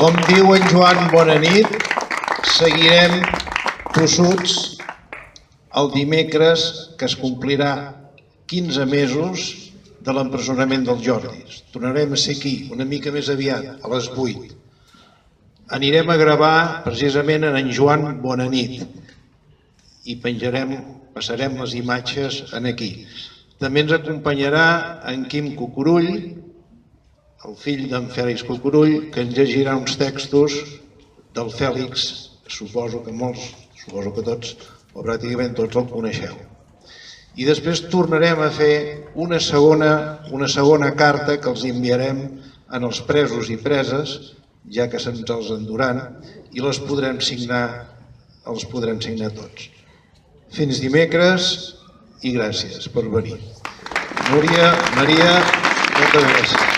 Com diu en Joan Bonanit, seguirem tossuts el dimecres que es complirà 15 mesos de l'empresonament del Jordi. Tornarem a ser aquí una mica més aviat, a les 8. Anirem a gravar precisament en Joan Bonanit i passarem les imatges aquí. També ens acompanyarà en Quim Cucurull, el fill d'en Fèlix Cucurull, que ens llegirà uns textos del Fèlix, suposo que molts, suposo que tots, o pràcticament tots el coneixeu. I després tornarem a fer una segona carta que els enviarem als presos i preses, ja que se'ns els enduran, i els podrem signar tots. Fins dimecres i gràcies per venir. Núria, Maria, moltes gràcies.